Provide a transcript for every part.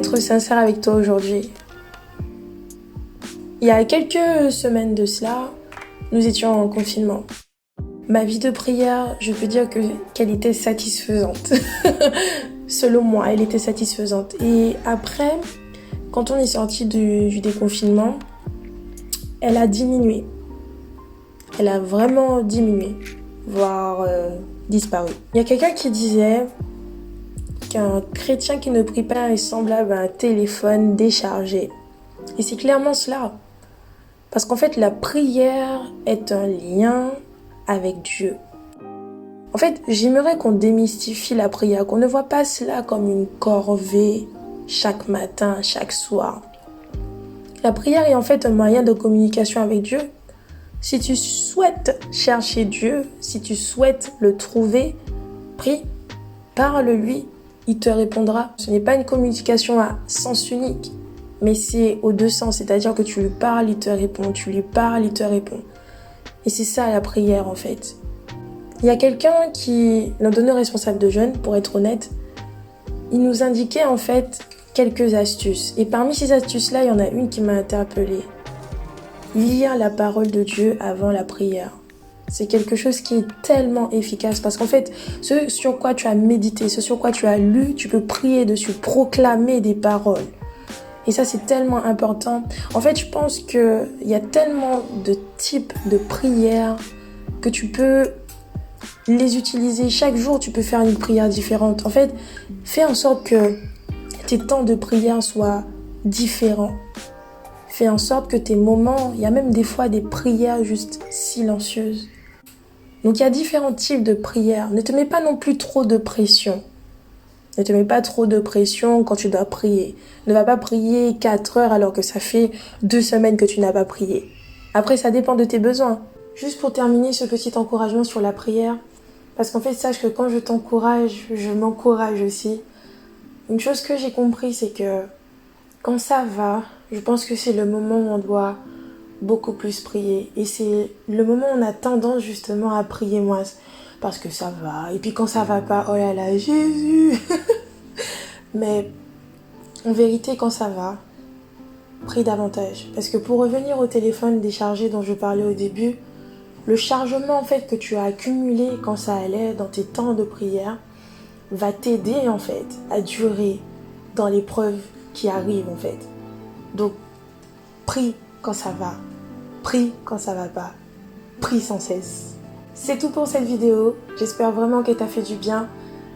être sincère avec toi aujourd'hui. Il y a quelques semaines de cela, nous étions en confinement. Ma vie de prière, je peux dire qu'elle était satisfaisante. Selon moi, elle était satisfaisante. Et après, quand on est sorti du déconfinement, elle a diminué. Elle a vraiment diminué, voire disparu. Il y a quelqu'un qui disait qu'un chrétien qui ne prie pas est semblable à un téléphone déchargé. Et c'est clairement cela. Parce qu'en fait, la prière est un lien avec Dieu. En fait, j'aimerais qu'on démystifie la prière, qu'on ne voit pas cela comme une corvée chaque matin, chaque soir. La prière est en fait un moyen de communication avec Dieu. Si tu souhaites chercher Dieu, si tu souhaites le trouver, prie, parle-lui, il te répondra. Ce n'est pas une communication à sens unique, mais c'est aux deux sens, c'est-à-dire que tu lui parles, il te répond, tu lui parles, il te répond. Et c'est ça la prière en fait. Il y a quelqu'un qui, l'un de nos responsables de jeunes, pour être honnête, il nous indiquait en fait quelques astuces. Et parmi ces astuces-là, il y en a une qui m'a interpellée. Lire la parole de Dieu avant la prière. C'est quelque chose qui est tellement efficace parce qu'en fait, ce sur quoi tu as médité, ce sur quoi tu as lu, tu peux prier dessus, proclamer des paroles. Et ça, c'est tellement important. En fait, je pense qu'il y a tellement de types de prières que tu peux les utiliser. Chaque jour, tu peux faire une prière différente. En fait, fais en sorte que tes temps de prière soient différents. Fais en sorte que tes moments, il y a même des fois des prières juste silencieuses. Donc, il y a différents types de prières. Ne te mets pas non plus trop de pression. Ne te mets pas trop de pression quand tu dois prier. Ne va pas prier 4 heures alors que ça fait 2 semaines que tu n'as pas prié. Après, ça dépend de tes besoins. Juste pour terminer ce petit encouragement sur la prière, parce qu'en fait, sache que quand je t'encourage, je m'encourage aussi. Une chose que j'ai compris, c'est que quand ça va, je pense que c'est le moment où on doit beaucoup plus prier. Et c'est le moment où on a tendance justement à prier moins. Parce que ça va. Et puis quand ça va pas, oh là là, Jésus. Mais en vérité, quand ça va, prie davantage. Parce que pour revenir au téléphone déchargé dont je parlais au début, le chargement en fait que tu as accumulé quand ça allait dans tes temps de prière va t'aider en fait à durer dans l'épreuve qui arrive en fait. Donc, prie quand ça va. Prie quand ça va pas. Prie sans cesse. C'est tout pour cette vidéo. J'espère vraiment qu'elle t'a fait du bien.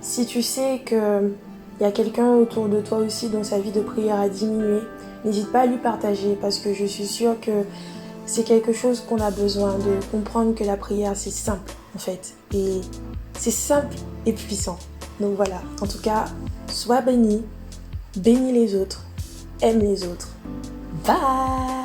Si tu sais qu'il y a quelqu'un autour de toi aussi dont sa vie de prière a diminué, n'hésite pas à lui partager parce que je suis sûre que c'est quelque chose qu'on a besoin de comprendre que la prière c'est simple en fait. Et c'est simple et puissant. Donc voilà, en tout cas, sois béni, bénis les autres, aime les autres. Bye!